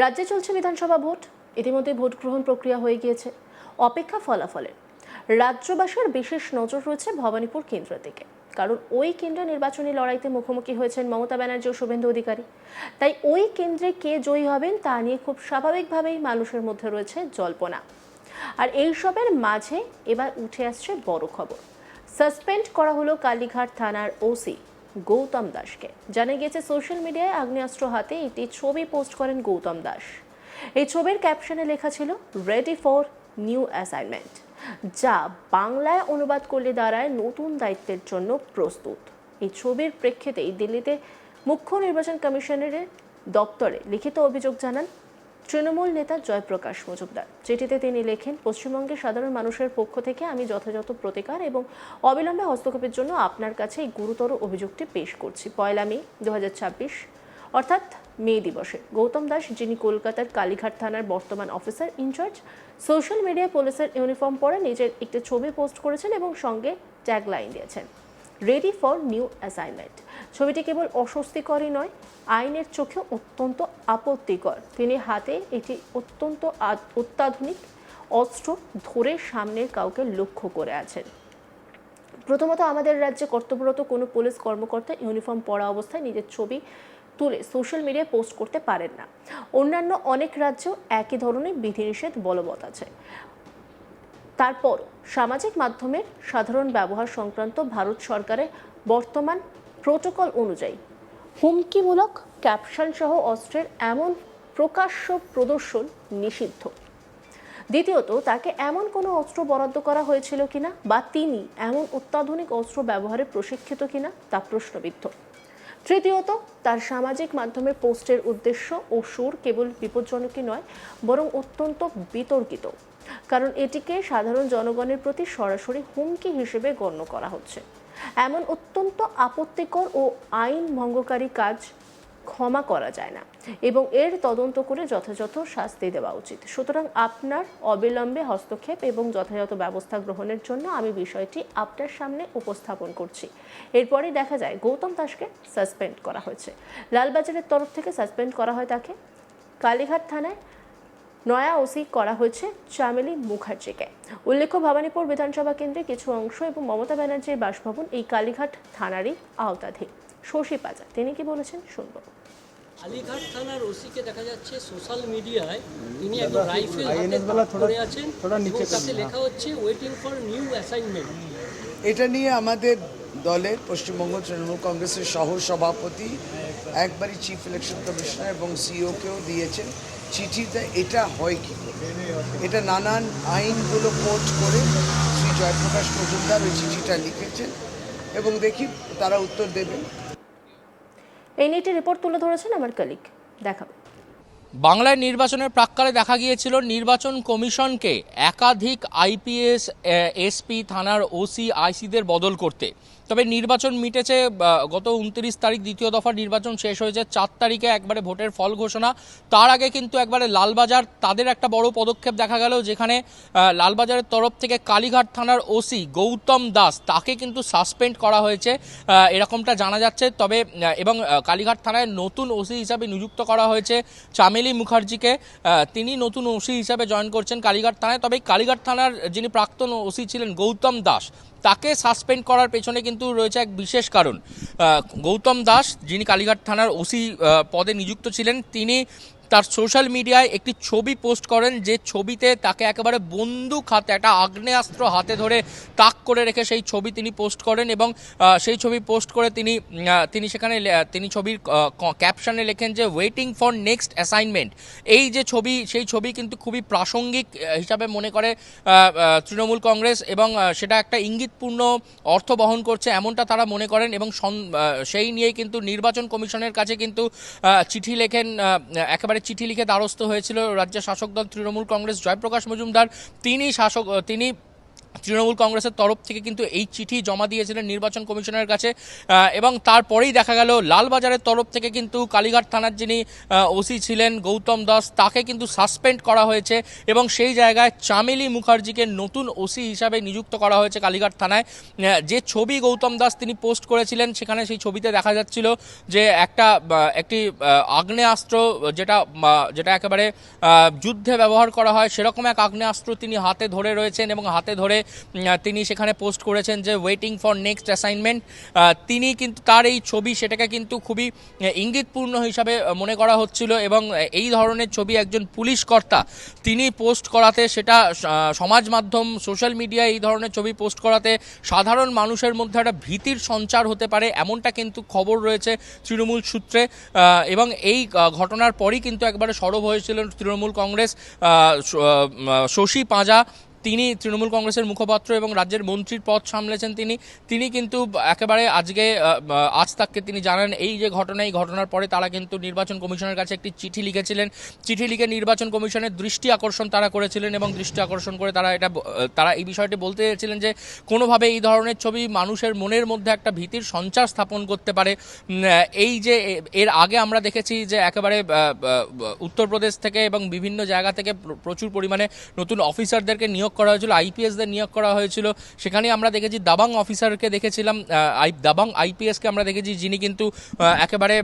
রাজ্যে চলছে বিধানসভা ভোট। ইতিমধ্যে ভোট গ্রহণ প্রক্রিয়া হয়ে গিয়েছে। অপেক্ষা ফলাফলের। রাজ্যবাসীর বিশেষ নজর রয়েছে ভবানীপুর কেন্দ্রের দিকে, কারণ ওই কেন্দ্রে নির্বাচনী লড়াইতে মুখোমুখি হয়েছেন মমতা ব্যানার্জি ও শুভেন্দু অধিকারী। তাই ওই কেন্দ্রে কে জয়ী হবেন তা নিয়ে খুব স্বাভাবিকভাবেই মানুষের মধ্যে রয়েছে জল্পনা। আর এইসবের মাঝে এবার উঠে আসছে বড় খবর। সাসপেন্ড করা হলো কালীঘাট থানার ওসি গৌতম দাসকে। জানা গিয়েছে সোশ্যাল মিডিয়ায় আগ্নেয়াস্ত্র হাতে একটি ছবি পোস্ট করেন গৌতম দাস। এই ছবির ক্যাপশনে লেখা ছিল রেডি ফর নিউ অ্যাসাইনমেন্ট, যা বাংলায় অনুবাদ করলে দাঁড়ায় নতুন দায়িত্বের জন্য প্রস্তুত। এই ছবির প্রেক্ষিতেই দিল্লিতে মুখ্য নির্বাচন কমিশনারের দপ্তরে লিখিত অভিযোগ জানান তৃণমূল নেতা জয়প্রকাশ মজুমদার। চিঠিতে তিনি লেখেন, পশ্চিমবঙ্গের সাধারণ মানুষের পক্ষ থেকে আমি যথাযথ প্রতিকার এবং অবিলম্বে হস্তক্ষেপের জন্য আপনার কাছে এই গুরুতর অভিযোগটি পেশ করছি। 1 মে 2026 অর্থাৎ মে দিবসে গৌতম দাস, যিনি কলকাতার কালীঘাট থানার বর্তমান অফিসার ইনচার্জ, সোশ্যাল মিডিয়ায় পুলিশের ইউনিফর্ম পরে নিজের একটি ছবি পোস্ট করেছেন এবং সঙ্গে ট্যাগলাইন দিয়েছেন রেডি ফর নিউ অ্যাসাইনমেন্ট। ছবিটি কেবল অস্বস্তিকরই নয়, আইনের চোখে অত্যন্ত আপত্তিকর। তিনি হাতে একটি অত্যন্ত অত্যাধুনিক অস্ত্র ধরে সামনের কাউকে লক্ষ্য করে আছেন। প্রথমত, আমাদের রাজ্যে কর্তব্যরত কোনো পুলিশ কর্মকর্তা ইউনিফর্ম পরা অবস্থায় নিজের ছবি তুলে সোশ্যাল মিডিয়ায় পোস্ট করতে পারেন না। অন্যান্য অনেক রাজ্যেও একই ধরনের বিধিনিষেধ বলবৎ আছে। তারপর সামাজিক মাধ্যমের সাধারণ ব্যবহার সংক্রান্ত ভারত সরকারের বর্তমান প্রোটোকল অনুযায়ী হুমকিমূলক ক্যাপশন সহ অস্ত্রের এমন প্রকাশ্য প্রদর্শন নিষিদ্ধ। দ্বিতীয়ত, তাকে এমন কোনো অস্ত্র বরাদ্দ করা হয়েছিল কিনা বা তিনি এমন অত্যাধুনিক অস্ত্র ব্যবহারে প্রশিক্ষিত কিনা তা প্রশ্নবিদ্ধ। তৃতীয়ত, তার সামাজিক মাধ্যমে পোস্টের উদ্দেশ্য ও সুর কেবল বিপজ্জনকই নয়, বরং অত্যন্ত বিতর্কিত, কারণ এটিকে সাধারণ জনগণের প্রতি সরাসরি হুমকি হিসেবে গণ্য করা হচ্ছে। এমন অত্যন্ত আপত্তিকর ও আইন ভঙ্গকারী কাজ ক্ষমা করা যায় না এবং এর তদন্ত করে যথাযথ শাস্তি দেওয়া উচিত। সুতরাং আপনার অবিলম্বে হস্তক্ষেপ এবং যথাযথ ব্যবস্থা গ্রহণের জন্য আমি বিষয়টি আপনার সামনে উপস্থাপন করছি। এরপরই দেখা যায় গৌতম দাসকে সাসপেন্ড করা হয়েছে। লালবাজারের তরফ থেকে সাসপেন্ড করা হয় তাকে। কালীঘাট থানায় নয়া ওসি করা হয়েছে চামেলি মুখার্জিকে। উল্লেখ্য, ভবানীপুর বিধানসভা কেন্দ্রে কিছু অংশ এবং মমতা ব্যানার্জির বাসভবন এই কালীঘাট থানারই আওতাধীন। শশী পাজা তিনি কি বলেছেন শুনবো। কালীঘাট থানার ওসিকে দেখা যাচ্ছে সোশ্যাল মিডিয়ায় তিনি একটা রাইফেল হাতে ধরে আছেন এবং তাতে লেখা হচ্ছে ওয়েটিং ফর নিউ অ্যাসাইনমেন্ট। এটা নিয়ে আমাদের দলের পশ্চিমবঙ্গ তৃণমূল কংগ্রেসের সহ সভাপতি একবারই চিফ ইলেকশন কমিশনার এবং সিইওকেও দিয়েছেন চিঠিতে। এটা হয় কি করে? এটা নানান আইনগুলো কোট করে শ্রী জয়প্রকাশ মজুমদার ওই চিঠিটা লিখেছেন এবং দেখি তারা উত্তর দেবেন। এই নিয়ে একটি রিপোর্ট তুলে ধরেছেন আমার কলিগ, দেখাবো। বাংলায় নির্বাচনের প্রাক্কালে দেখা গিয়েছিল নির্বাচন কমিশনকে একাধিক আইপিএস, এসপি, থানার ওসি, আইসিদের বদল করতে। তবে নির্বাচন মিটেছে গত 29 তারিখ, দ্বিতীয় দফার নির্বাচন শেষ হয়েছে 4 তারিখে একবারে ভোটের ফল ঘোষণা। তার আগে কিন্তু একবারে লালবাজার তাদের একটা বড় পদক্ষেপ দেখা গেল, যেখানে লালবাজারের তরফ থেকে কালীঘাট থানার ওসি গৌতম দাস তাকে কিন্তু সাসপেন্ড করা হয়েছে এরকমটা জানা যাচ্ছে। তবে এবং কালীঘাট থানায় নতুন ওসি হিসাবে নিযুক্ত করা হয়েছে চামেলি মুখার্জিকে। তিনি নতুন ওসি হিসাবে জয়েন করছেন কালীঘাট থানায়। তবে কালীঘাট থানার যিনি প্রাক্তন ওসি ছিলেন গৌতম দাস, তাকে সাসপেন্ড করার পেছনে কিন্তু রয়েছে এক বিশেষ কারণ। গৌতম দাস, যিনি কালীঘাট থানার ওসি পদে নিযুক্ত ছিলেন, তিনি তার সোশ্যাল মিডিয়ায় একটি ছবি পোস্ট করেন, যে ছবিতে তাকে একেবারে বন্দুক হাতে, একটা আগ্নেয়াস্ত্র হাতে ধরে তাক করে রেখে সেই ছবি তিনি পোস্ট করেন এবং সেই ছবি পোস্ট করে তিনি সেখানে তিনি ছবির ক্যাপশনে লেখেন যে ওয়েটিং ফর নেক্সট অ্যাসাইনমেন্ট। এই যে ছবি, সেই ছবি কিন্তু খুবই প্রাসঙ্গিক হিসাবে মনে করে তৃণমূল কংগ্রেস এবং সেটা একটা ইঙ্গিতপূর্ণ অর্থ বহন করছে এমনটা তারা মনে করেন এবং সেই নিয়েই কিন্তু নির্বাচন কমিশনের কাছে কিন্তু চিঠি লেখেন, একেবারে চিঠি লিখে দ্বারস্থ হয়েছিল রাজ্য শাসক দল তৃণমূল কংগ্রেস। জয়প্রকাশ মজুমদার তিনি তৃণমূল কংগ্রেসের তরফ থেকে কিন্তু এই চিঠি জমা দিয়েছিলেন নির্বাচন কমিশনের কাছে এবং তারপরেই দেখা গেল লালবাজারের তরফ থেকে কিন্তু কালীঘাট থানার যিনি ওসি ছিলেন গৌতম দাস তাকে কিন্তু সাসপেন্ড করা হয়েছে এবং সেই জায়গায় চামেলি মুখার্জিকে নতুন ওসি হিসাবে নিযুক্ত করা হয়েছে কালীঘাট থানায়। যে ছবি গৌতম দাস তিনি পোস্ট করেছিলেন সেখানে সেই ছবিতে দেখা যাচ্ছিল যে একটি আগ্নেয়াস্ত্র যেটা একেবারে যুদ্ধে ব্যবহার করা হয় সেরকম এক আগ্নেয়াস্ত্র তিনি হাতে ধরে রয়েছেন এবং হাতে ধরে তিনি সেখানে পোস্ট করেছেন যে ওয়েটিং ফর নেক্সট অ্যাসাইনমেন্ট। তিনি কিন্তু তার এই ছবি সেটাকে কিন্তু খুবই ইঙ্গিতপূর্ণ হিসাবে মনে করা হচ্ছিল এবং এই ধরনের ছবি একজন পুলিশ কর্তা তিনি পোস্ট করাতে, সেটা সমাজ মাধ্যম সোশ্যাল মিডিয়ায় এই ধরনের ছবি পোস্ট করাতে সাধারণ মানুষের মধ্যে একটা ভীতির সঞ্চার হতে পারে এমনটা কিন্তু খবর রয়েছে তৃণমূল সূত্রে। এবং এই ঘটনার পরই কিন্তু একবারে সরব হয়েছিলেন তৃণমূল কংগ্রেস। শশী পাঁজা তিনি তৃণমূল কংগ্রেসের মুখপাত্র এবং রাজ্যের মন্ত্রীর পদ সামলেছেন তিনি কিন্তু একেবারে আজ তাককে তিনি জানান এই যে ঘটনা, এই ঘটনার পরে তারা কিন্তু নির্বাচন কমিশনের কাছে একটি চিঠি লিখেছিলেন। চিঠি লিখে নির্বাচন কমিশনের দৃষ্টি আকর্ষণ তারা করেছিলেন এবং দৃষ্টি আকর্ষণ করে তারা এই বিষয়টি বলতে চেয়েছিলেন যে কোনোভাবে এই ধরনের ছবি মানুষের মনের মধ্যে একটা ভীতির সঞ্চার স্থাপন করতে পারে। এই যে এর আগে আমরা দেখেছি যে একেবারে উত্তরপ্রদেশ থেকে এবং বিভিন্ন জায়গা থেকে প্রচুর পরিমাণে নতুন অফিসারদেরকে নিয়োগ করা হয়েছিল, আইপিএসদের নিয়োগ করা হয়েছিল। সেখানে আমরা দেখেছি দাবাং অফিসারকে দেখেছিলাম, দাবাং আইপিএসকে আমরা দেখেছি যিনি কিন্তু একেবারে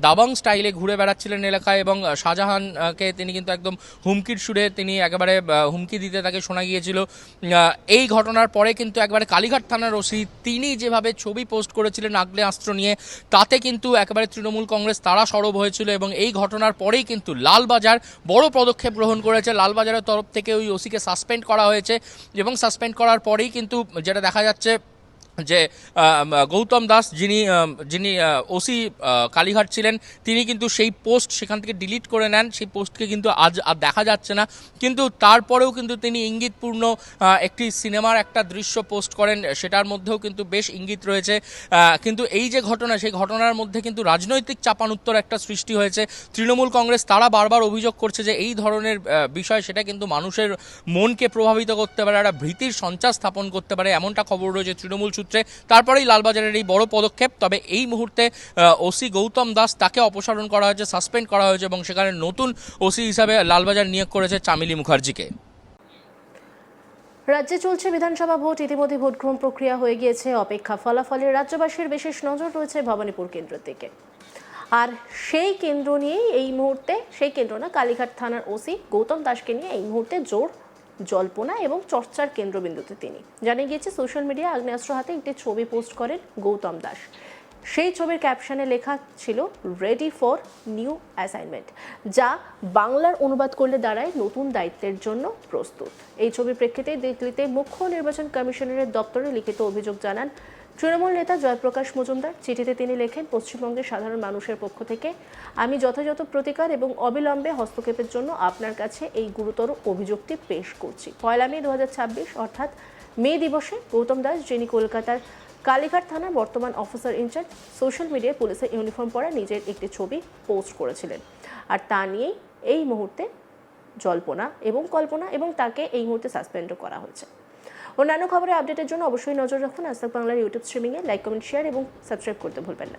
দাবাং স্টাইলে ঘুরে বেড়াচ্ছিলেন এলাকায় এবং শাহজাহানকে তিনি কিন্তু একদম হুমকির সুরে তিনি একেবারে হুমকি দিতে তাকে শোনা গিয়েছিল। এই ঘটনার পরে কিন্তু একবারে কালীঘাট থানার ওসি তিনি যেভাবে ছবি পোস্ট করেছিলেন আগ্নেয়াস্ত্র নিয়ে, তাতে কিন্তু একেবারে তৃণমূল কংগ্রেস তারা সরব হয়েছিল এবং এই ঘটনার পরেই কিন্তু লালবাজার বড় পদক্ষেপ গ্রহণ করেছে। লালবাজারের তরফ থেকে ওই ওসিকে সাসপেন্ড করা হয়েছে এবং সাসপেন্ড করার পরেই কিন্তু যেটা দেখা যাচ্ছে যে গৌতম দাস যিনি ওসি কালীঘাট ছিলেন তিনি কিন্তু সেই পোস্ট সেখান থেকে ডিলিট করে নেন, সেই পোস্টকে কিন্তু আজ আর দেখা যাচ্ছে না। কিন্তু তারপরেও কিন্তু তিনি ইঙ্গিতপূর্ণ একটি সিনেমার একটা দৃশ্য পোস্ট করেন, সেটার মধ্যেও কিন্তু বেশ ইঙ্গিত রয়েছে। কিন্তু এই যে ঘটনা, সেই ঘটনার মধ্যে কিন্তু রাজনৈতিক চাপানুত্তর একটা সৃষ্টি হয়েছে। তৃণমূল কংগ্রেস তারা বারবার অভিযোগ করছে যে এই ধরনের বিষয় সেটা কিন্তু মানুষের মনকে প্রভাবিত করতে পারে, একটা ভীতির সঞ্চার স্থাপন করতে পারে, এমনটা খবর রয়েছে তৃণমূল সূত্রে। তারপরেই লালবাজারের এই বড় পদক্ষেপ। তবে এই মুহূর্তে ওসি গৌতম দাস তাকে অপসারণ করা হয়েছে, সাসপেন্ড করা হয়েছে এবং সেখানে নতুন ওসি হিসাবে লালবাজার নিয়োগ করেছে চামেলি মুখার্জিকে। রাজ্যে চলছে বিধানসভা ভোট, ইতিমধ্যে ভোট গ্রহণ প্রক্রিয়া হয়ে গিয়েছে। অপেক্ষা ফলাফলের রাজ্যবাসীর বিশেষ নজর রয়েছে ভবানীপুর কেন্দ্রের দিকে। আর সেই কেন্দ্র নিয়েই এই মুহূর্তে, সেই কেন্দ্র না, কালীঘাট থানার ওসি গৌতম দাসকে নিয়ে এই মুহূর্তে জোর জল্পনা এবং চর্চার কেন্দ্রবিন্দুতে তিনি। জানা গিয়েছে সোশ্যাল মিডিয়ায় আগ্নেয়াস্ত্র হাতে একটি ছবি পোস্ট করেন গৌতম দাস। সেই ছবির ক্যাপশনে লেখা ছিল রেডি ফর নিউ অ্যাসাইনমেন্ট, যা বাংলার অনুবাদ করলে দাঁড়ায় নতুন দায়িত্বের জন্য প্রস্তুত। এই ছবির প্রেক্ষিতে দিল্লিতে মুখ্য নির্বাচন কমিশনারের দপ্তরে লিখিত অভিযোগ জানান তৃণমূল নেতা জয়প্রকাশ মজুমদার। চিঠিতে তিনি লেখেন, পশ্চিমবঙ্গের সাধারণ মানুষের পক্ষ থেকে আমি যথাযথ প্রতিকার এবং অবিলম্বে হস্তক্ষেপের জন্য আপনার কাছে এই গুরুতর অভিযোগটি পেশ করছি। 1 মে 2026 অর্থাৎ মে দিবসে গৌতম দাস, যিনি কলকাতার কালীঘাট থানার বর্তমান অফিসার ইনচার্জ, সোশ্যাল মিডিয়ায় পুলিশের ইউনিফর্ম পরা নিজের একটি ছবি পোস্ট করেছিলেন। আর তা নিয়েই এই মুহূর্তে জল্পনা এবং কল্পনা এবং তাকে এই মুহূর্তে সাসপেন্ডও করা হয়েছে। অন্যান্য খবরের আপডেটের জন্য অবশ্যই নজর রাখুন আজ তাক বাংলার ইউটিউব স্ট্রিমিংয়ে। লাইক, কমেন্ট, শেয়ার এবং সাবস্ক্রাইব করতে ভুলবেন না।